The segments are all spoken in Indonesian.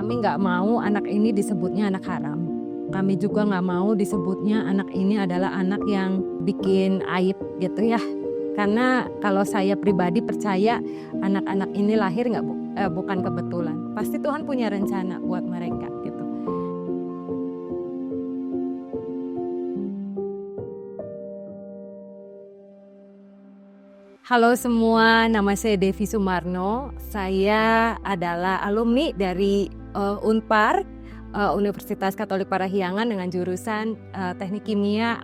Kami nggak mau anak ini disebutnya anak haram. Kami juga nggak mau disebutnya anak ini adalah anak yang bikin aib gitu ya. Karena kalau saya pribadi percaya anak-anak ini lahir bukan kebetulan. Pasti Tuhan punya rencana buat mereka gitu. Halo semua, nama saya Devi Sumarno. Saya adalah alumni dari Unpar, Universitas Katolik Parahyangan dengan jurusan Teknik Kimia.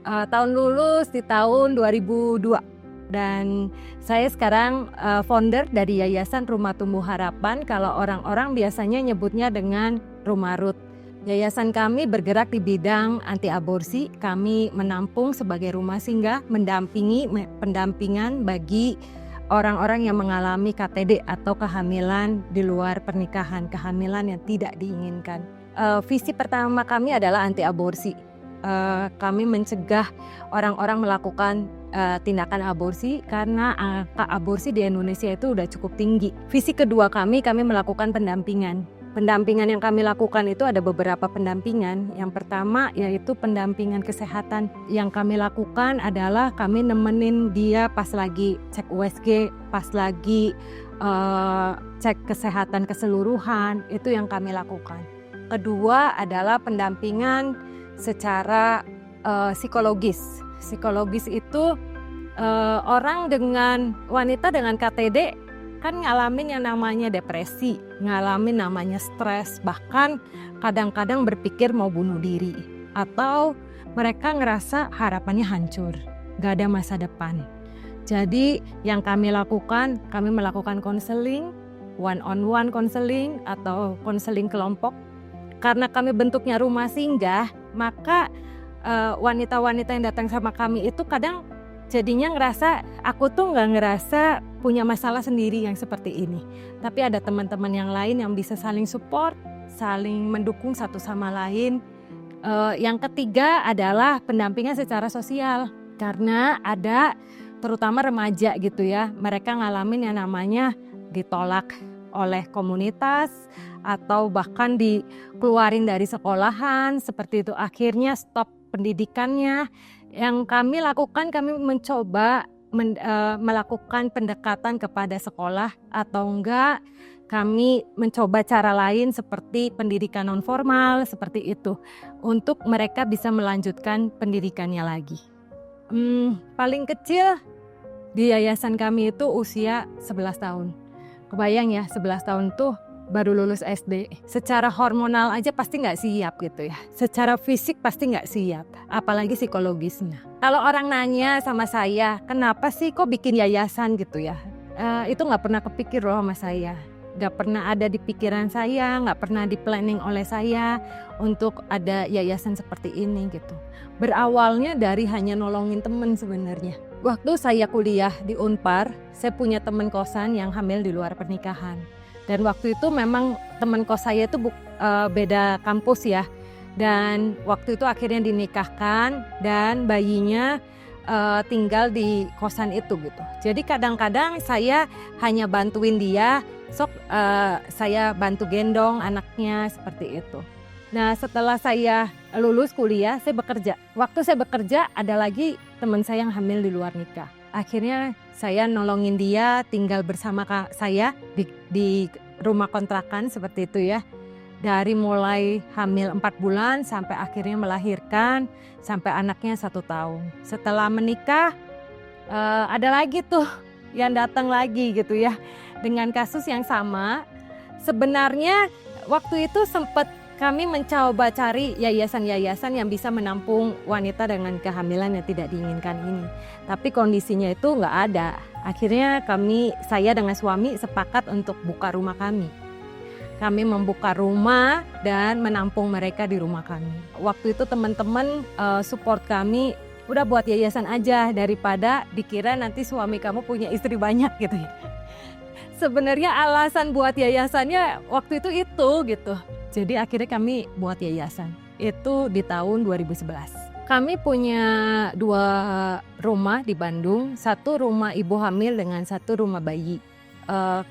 Tahun lulus di tahun 2002. Dan saya sekarang founder dari Yayasan Rumah Tumbuh Harapan. Kalau orang-orang biasanya nyebutnya dengan Rumah Ruth. Yayasan kami bergerak di bidang anti aborsi. Kami menampung sebagai rumah singgah, mendampingi pendampingan bagi orang-orang yang mengalami KTD atau kehamilan di luar pernikahan, kehamilan yang tidak diinginkan. Visi pertama kami adalah anti aborsi. Kami mencegah orang-orang melakukan tindakan aborsi karena angka aborsi di Indonesia itu udah cukup tinggi. Visi kedua kami melakukan pendampingan. Pendampingan yang kami lakukan itu ada beberapa pendampingan. Yang pertama yaitu pendampingan kesehatan. Yang kami lakukan adalah kami nemenin dia pas lagi cek USG, pas lagi cek kesehatan keseluruhan, itu yang kami lakukan. Kedua adalah pendampingan secara psikologis. Psikologis itu wanita dengan KTD kan ngalamin yang namanya depresi, ngalamin namanya stres, bahkan kadang-kadang berpikir mau bunuh diri. Atau mereka ngerasa harapannya hancur, gak ada masa depan. Jadi yang kami melakukan konseling, one-on-one konseling atau konseling kelompok. Karena kami bentuknya rumah singgah, maka wanita-wanita yang datang sama kami itu kadang jadinya ngerasa, aku tuh gak ngerasa punya masalah sendiri yang seperti ini. Tapi ada teman-teman yang lain yang bisa saling support, saling mendukung satu sama lain. Yang ketiga adalah pendampingan secara sosial. Karena ada terutama remaja gitu ya, mereka ngalamin yang namanya ditolak oleh komunitas atau bahkan dikeluarin dari sekolahan, seperti itu. Akhirnya stop pendidikannya. Yang kami lakukan, kami mencoba melakukan pendekatan kepada sekolah atau enggak kami mencoba cara lain seperti pendidikan non formal seperti itu untuk mereka bisa melanjutkan pendidikannya lagi. Paling kecil di yayasan kami itu usia 11 tahun. Kebayang ya 11 tahun tuh baru lulus SD. Secara hormonal aja pasti nggak siap gitu ya. Secara fisik pasti nggak siap, apalagi psikologisnya. Kalau orang nanya sama saya, kenapa sih kok bikin yayasan gitu ya? Itu nggak pernah kepikir loh sama saya. Nggak pernah ada di pikiran saya, nggak pernah di planning oleh saya untuk ada yayasan seperti ini gitu. Berawalnya dari hanya nolongin temen sebenarnya. Waktu saya kuliah di Unpar, saya punya teman kosan yang hamil di luar pernikahan. Dan waktu itu memang teman kos saya itu beda kampus ya. Dan waktu itu akhirnya dinikahkan dan bayinya tinggal di kosan itu gitu. Jadi kadang-kadang saya hanya bantuin dia, saya bantu gendong anaknya seperti itu. Nah setelah saya lulus kuliah, saya bekerja. Waktu saya bekerja ada lagi teman saya yang hamil di luar nikah. Akhirnya saya nolongin dia tinggal bersama saya di rumah kontrakan seperti itu ya. Dari mulai hamil 4 bulan sampai akhirnya melahirkan sampai anaknya 1 tahun. Setelah menikah ada lagi tuh yang datang lagi gitu ya. Dengan kasus yang sama. Sebenarnya waktu itu sempat kami mencoba cari yayasan-yayasan yang bisa menampung wanita dengan kehamilan yang tidak diinginkan ini. Tapi kondisinya itu nggak ada. Akhirnya saya dengan suami sepakat untuk buka rumah kami. Kami membuka rumah dan menampung mereka di rumah kami. Waktu itu teman-teman support kami, udah buat yayasan aja daripada dikira nanti suami kamu punya istri banyak gitu ya. Sebenarnya alasan buat yayasannya waktu itu gitu. Jadi akhirnya kami buat yayasan, itu di tahun 2011. Kami punya 2 rumah di Bandung, 1 rumah ibu hamil dengan 1 rumah bayi.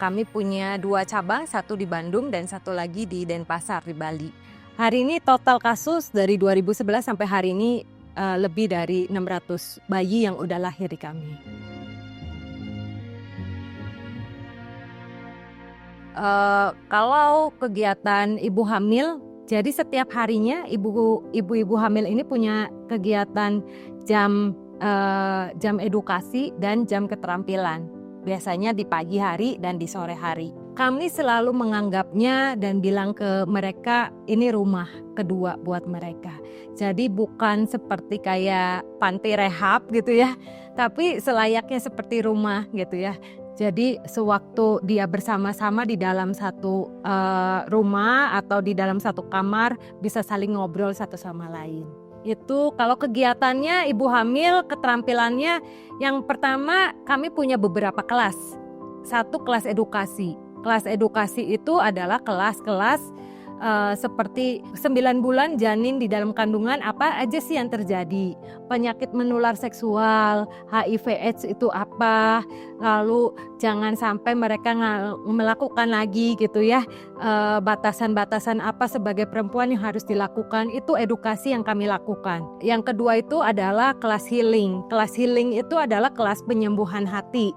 kami punya 2 cabang, satu di Bandung dan satu lagi di Denpasar di Bali. Hari ini total kasus dari 2011 sampai hari ini lebih dari 600 bayi yang udah lahir di kami. Kalau kegiatan ibu hamil, jadi setiap harinya ibu-ibu hamil ini punya kegiatan jam edukasi dan jam keterampilan. Biasanya di pagi hari dan di sore hari. Kami selalu menganggapnya dan bilang ke mereka ini rumah kedua buat mereka. Jadi bukan seperti kayak panti rehab gitu ya, tapi selayaknya seperti rumah gitu ya. Jadi sewaktu dia bersama-sama di dalam satu rumah atau di dalam satu kamar bisa saling ngobrol satu sama lain. Itu kalau kegiatannya ibu hamil, keterampilannya yang pertama kami punya beberapa kelas. Satu kelas edukasi. Kelas edukasi itu adalah kelas-kelas seperti 9 bulan janin di dalam kandungan apa aja sih yang terjadi. Penyakit menular seksual, HIV/AIDS itu apa, lalu jangan sampai mereka melakukan lagi gitu ya. Batasan-batasan apa sebagai perempuan yang harus dilakukan, itu edukasi yang kami lakukan. Yang kedua itu adalah kelas healing. Kelas healing itu adalah kelas penyembuhan hati.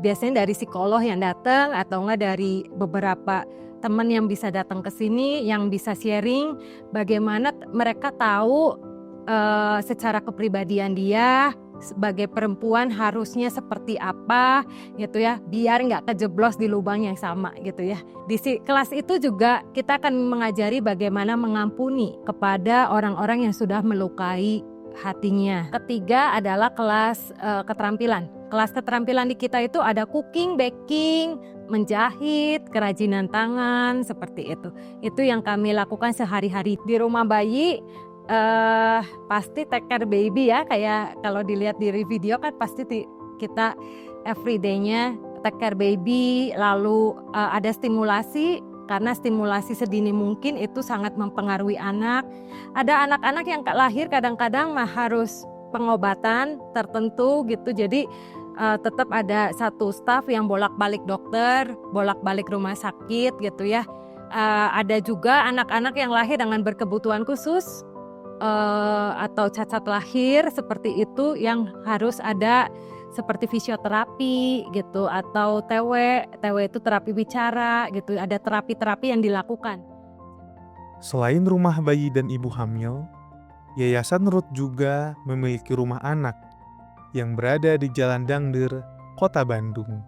Biasanya dari psikolog yang datang atau enggak dari beberapa teman yang bisa datang ke sini, yang bisa sharing bagaimana mereka tahu secara kepribadian dia sebagai perempuan harusnya seperti apa gitu ya, biar nggak kejeblos di lubang yang sama gitu ya. Di kelas itu juga kita akan mengajari bagaimana mengampuni kepada orang-orang yang sudah melukai hatinya. Ketiga adalah kelas keterampilan. Kelas keterampilan di kita itu ada cooking, baking, menjahit, kerajinan tangan, seperti itu. Itu yang kami lakukan sehari-hari di rumah bayi. Pasti take care baby ya, kayak kalau dilihat di video kan pasti kita everyday-nya take care baby. Lalu ada stimulasi, karena stimulasi sedini mungkin itu sangat mempengaruhi anak. Ada anak-anak yang lahir kadang-kadang harus pengobatan tertentu gitu, jadi tetap ada satu staf yang bolak-balik dokter, bolak-balik rumah sakit gitu ya. Ada juga anak-anak yang lahir dengan berkebutuhan khusus atau cacat lahir seperti itu yang harus ada seperti fisioterapi gitu atau TW itu terapi bicara gitu, ada terapi-terapi yang dilakukan. Selain rumah bayi dan ibu hamil, Yayasan Ruth juga memiliki rumah anak yang berada di Jalan Dangder, Kota Bandung.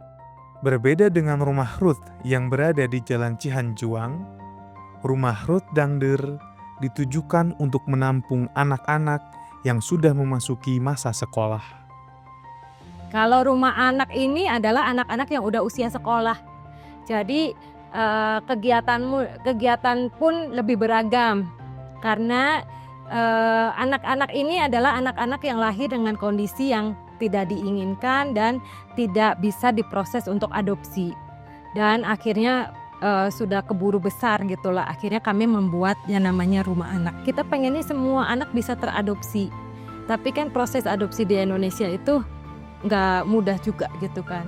Berbeda dengan rumah Ruth yang berada di Jalan Cihanjuang, rumah Ruth Dangder ditujukan untuk menampung anak-anak yang sudah memasuki masa sekolah. Kalau rumah anak ini adalah anak-anak yang udah usia sekolah. Jadi kegiatan pun lebih beragam karena anak-anak ini adalah anak-anak yang lahir dengan kondisi yang tidak diinginkan dan tidak bisa diproses untuk adopsi. Dan akhirnya sudah keburu besar gitulah. Akhirnya kami membuat yang namanya rumah anak. Kita pengennya semua anak bisa teradopsi. Tapi kan proses adopsi di Indonesia itu nggak mudah juga gitu kan.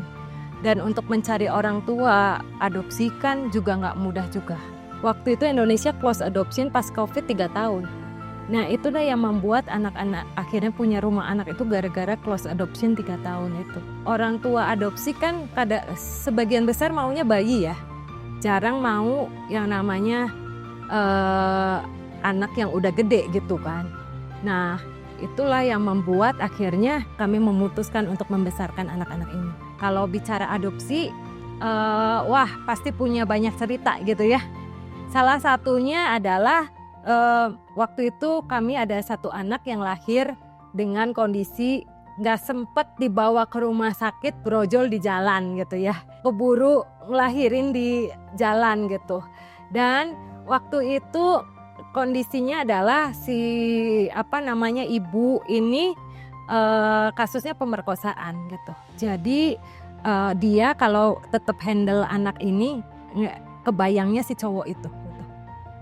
Dan untuk mencari orang tua adopsi kan juga nggak mudah juga. Waktu itu Indonesia close adoption pas COVID 3 tahun. Nah itulah yang membuat anak-anak akhirnya punya rumah anak itu gara-gara close adoption 3 tahun itu. Orang tua adopsi kan sebagian besar maunya bayi ya. Jarang mau yang namanya anak yang udah gede gitu kan. Nah itulah yang membuat akhirnya kami memutuskan untuk membesarkan anak-anak ini. Kalau bicara adopsi, wah pasti punya banyak cerita gitu ya. Salah satunya adalah waktu itu kami ada satu anak yang lahir dengan kondisi nggak sempet dibawa ke rumah sakit, brojol di jalan gitu ya, keburu ngelahirin di jalan gitu. Dan waktu itu kondisinya adalah ibu ini kasusnya pemerkosaan gitu. Jadi dia kalau tetap handle anak ini kebayangnya si cowok itu.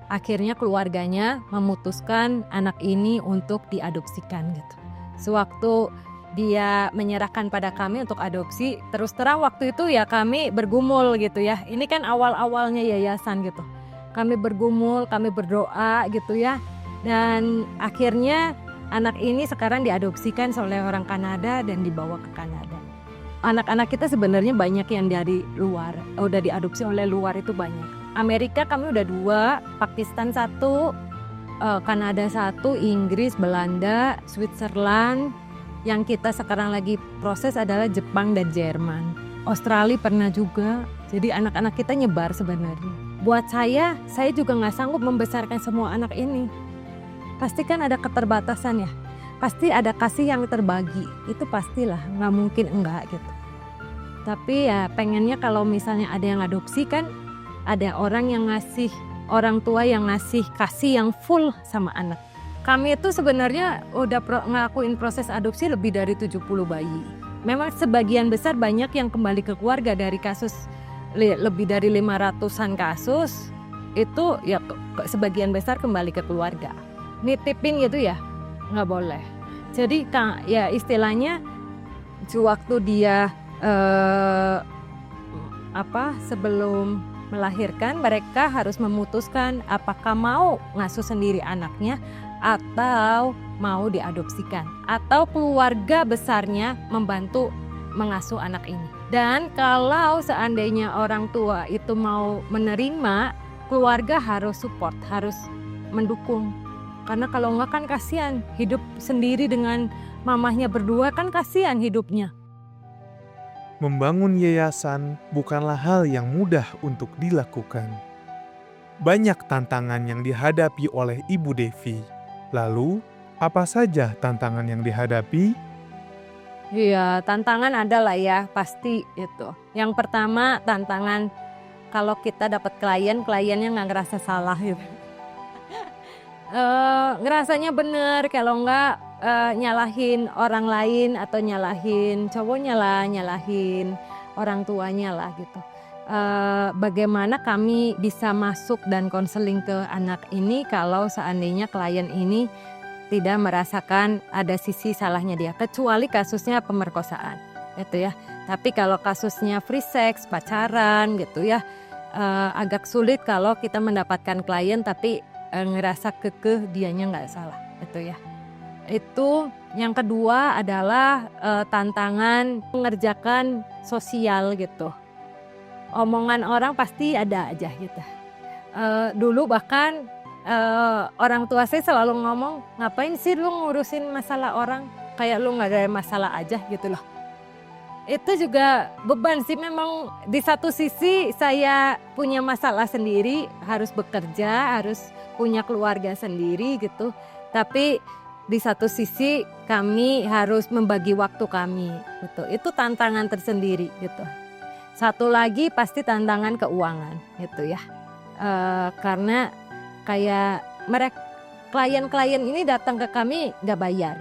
Akhirnya keluarganya memutuskan anak ini untuk diadopsikan gitu. Sewaktu dia menyerahkan pada kami untuk adopsi. Terus terang waktu itu ya kami bergumul gitu ya. Ini kan awal-awalnya yayasan gitu. Kami bergumul, kami berdoa gitu ya. Dan akhirnya anak ini sekarang diadopsikan oleh orang Kanada dan dibawa ke Kanada. Anak-anak kita sebenarnya banyak yang dari luar, udah diadopsi oleh luar itu banyak. Amerika kami udah 2, Pakistan 1, Kanada 1, Inggris, Belanda, Switzerland. Yang kita sekarang lagi proses adalah Jepang dan Jerman. Australia pernah juga. Jadi anak-anak kita nyebar sebenarnya. Buat saya juga nggak sanggup membesarkan semua anak ini. Pasti kan ada keterbatasan ya. Pasti ada kasih yang terbagi. Itu pastilah, nggak mungkin enggak gitu. Tapi ya pengennya kalau misalnya ada yang adopsi kan, ada orang yang ngasih, orang tua yang ngasih kasih yang full sama anak. Kami itu sebenarnya udah ngelakuin proses adopsi lebih dari 70 bayi. Memang sebagian besar banyak yang kembali ke keluarga dari kasus lebih dari 500-an kasus. Itu ya sebagian besar kembali ke keluarga. Nitipin gitu ya nggak boleh. Jadi ya istilahnya waktu dia sebelum melahirkan mereka harus memutuskan apakah mau ngasuh sendiri anaknya atau mau diadopsikan, atau keluarga besarnya membantu mengasuh anak ini. Dan kalau seandainya orang tua itu mau menerima, keluarga harus support, harus mendukung. Karena kalau enggak kan kasihan, hidup sendiri dengan mamahnya berdua kan kasihan hidupnya. Membangun yayasan bukanlah hal yang mudah untuk dilakukan. Banyak tantangan yang dihadapi oleh Ibu Devi. Lalu, apa saja tantangan yang dihadapi? Iya, tantangan ada lah ya, pasti itu. Yang pertama tantangan kalau kita dapat kliennya nggak ngerasa salah gitu. Ngerasanya bener, kalau nggak nyalahin orang lain atau nyalahin cowoknya lah, nyalahin orang tuanya lah gitu. Bagaimana kami bisa masuk dan konseling ke anak ini kalau seandainya klien ini tidak merasakan ada sisi salahnya dia, kecuali kasusnya pemerkosaan gitu ya. Tapi kalau kasusnya free sex, pacaran gitu ya, agak sulit kalau kita mendapatkan klien tapi ngerasa kekeh dianya nggak salah gitu ya. Itu yang kedua adalah tantangan mengerjakan sosial gitu. Omongan orang pasti ada aja gitu. Dulu bahkan orang tua saya selalu ngomong, ngapain sih lu ngurusin masalah orang, kayak lu gak ada masalah aja gitu loh. Itu juga beban sih, memang di satu sisi saya punya masalah sendiri, harus bekerja, harus punya keluarga sendiri gitu. Tapi di satu sisi kami harus membagi waktu kami gitu. Itu tantangan tersendiri gitu. Satu lagi pasti tantangan keuangan gitu ya, karena kayak klien-klien ini datang ke kami nggak bayar.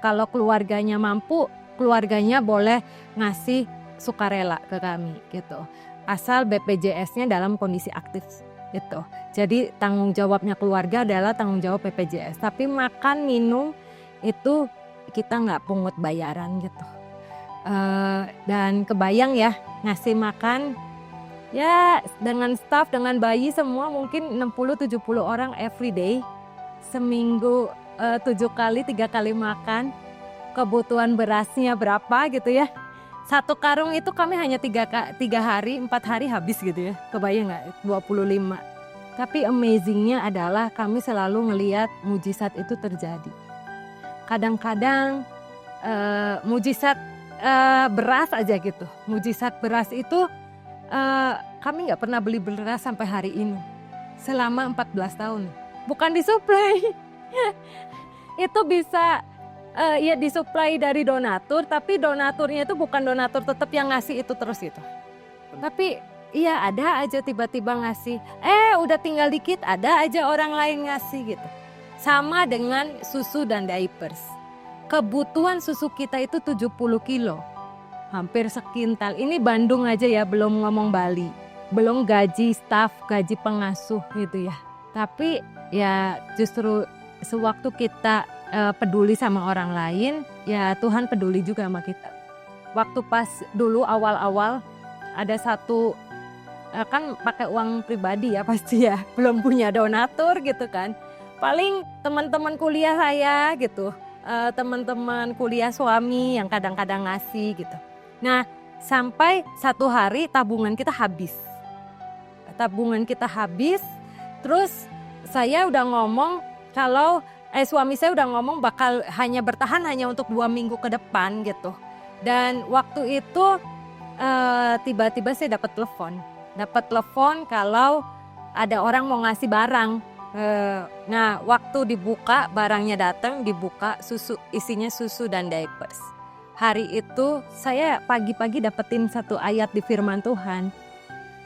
Kalau keluarganya mampu, keluarganya boleh ngasih sukarela ke kami gitu, asal BPJS-nya dalam kondisi aktif gitu. Jadi tanggung jawabnya keluarga adalah tanggung jawab BPJS, tapi makan minum itu kita nggak pungut bayaran gitu. Dan kebayang ya ngasih makan ya dengan staff, dengan bayi semua mungkin 60-70 orang every day. Seminggu 7 kali, 3 kali makan. Kebutuhan berasnya berapa gitu ya. Satu karung itu kami hanya 3 hari, 4 hari habis gitu ya. Kebayang gak? 25. Tapi amazingnya adalah kami selalu ngelihat mujizat itu terjadi. Kadang-kadang mujizat beras aja gitu. Mujizat beras itu kami nggak pernah beli beras sampai hari ini. Selama 14 tahun. Bukan disuplai. Itu bisa ya disuplai dari donatur, tapi donaturnya itu bukan donatur tetap yang ngasih itu terus itu. Tapi iya ada aja tiba-tiba ngasih. Udah tinggal dikit ada aja orang lain ngasih gitu. Sama dengan susu dan diapers. Kebutuhan susu kita itu 70 kilo. Hampir sekintal. Ini Bandung aja ya, belum ngomong Bali. Belum gaji staf, gaji pengasuh gitu ya. Tapi ya justru sewaktu kita peduli sama orang lain, ya Tuhan peduli juga sama kita. Waktu pas dulu awal-awal ada satu kan pakai uang pribadi ya pasti ya, belum punya donatur gitu kan. Paling teman-teman kuliah saya gitu, teman-teman kuliah suami yang kadang-kadang ngasih gitu. Nah sampai satu hari tabungan kita habis. Terus saya udah ngomong kalau suami saya udah ngomong bakal hanya bertahan hanya untuk 2 minggu ke depan gitu. Dan waktu itu tiba-tiba saya dapat telepon kalau ada orang mau ngasih barang. Nah waktu dibuka barangnya datang, dibuka isinya susu dan diapers. Hari itu saya pagi-pagi dapetin satu ayat di firman Tuhan.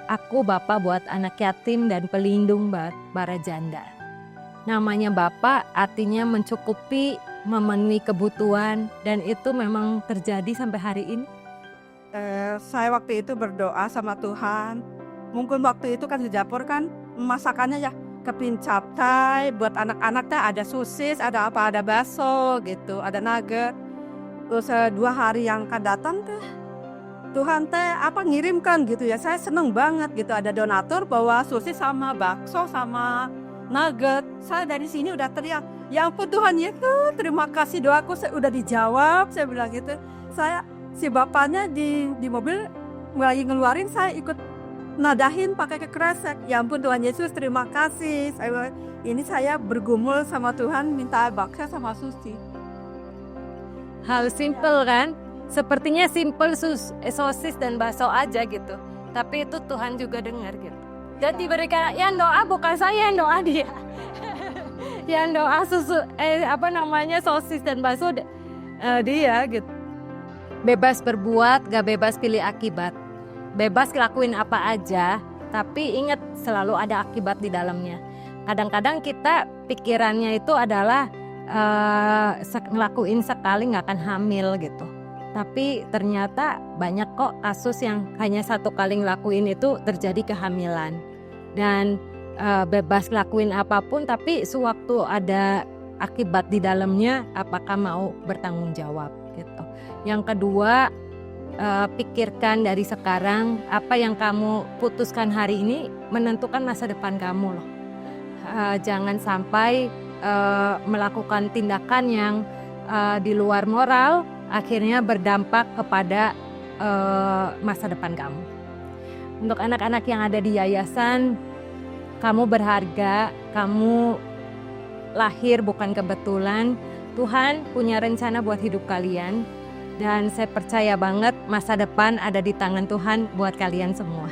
Aku Bapa buat anak yatim dan pelindung para janda. Namanya Bapa artinya mencukupi, memenuhi kebutuhan, dan itu memang terjadi sampai hari ini. Saya waktu itu berdoa sama Tuhan. Mungkin waktu itu kan di dapur kan masakannya ya kepin capcay, buat anak-anak teh ada sosis, ada bakso gitu, ada nugget. Terus 2 hari yang akan datang teh Tuhan teh ngirimkan gitu ya. Saya seneng banget gitu, ada donatur bawa sosis sama bakso sama nugget. Saya dari sini udah teriak, ya ampun Tuhan Yesus, terima kasih, doaku udah dijawab. Saya bilang gitu. Si bapaknya di mobil mulai ngeluarin, saya ikut nadahin pakai kekresek. Ya ampun Tuhan Yesus, terima kasih. Ini saya bergumul sama Tuhan minta bakso sama sushi. Hal simple kan? Sepertinya simple sosis dan bakso aja gitu. Tapi itu Tuhan juga dengar gitu. Dan diberikan yang doa bukan saya yang doa dia. Yang doa sosis dan bakso dia gitu. Bebas berbuat, gak bebas pilih akibat. Bebas lakuin apa aja, tapi ingat selalu ada akibat di dalamnya. Kadang-kadang kita pikirannya itu adalah ngelakuin sekali gak akan hamil gitu. Tapi ternyata banyak kok kasus yang hanya 1 kali ngelakuin itu terjadi kehamilan. Dan bebas lakuin apapun, tapi sewaktu ada akibat di dalamnya, apakah mau bertanggung jawab gitu. Yang kedua, pikirkan dari sekarang apa yang kamu putuskan hari ini menentukan masa depan kamu loh. Jangan sampai melakukan tindakan yang di luar moral akhirnya berdampak kepada masa depan kamu. Untuk anak-anak yang ada di yayasan, kamu berharga, kamu lahir bukan kebetulan. Tuhan punya rencana buat hidup kalian. Dan saya percaya banget masa depan ada di tangan Tuhan buat kalian semua.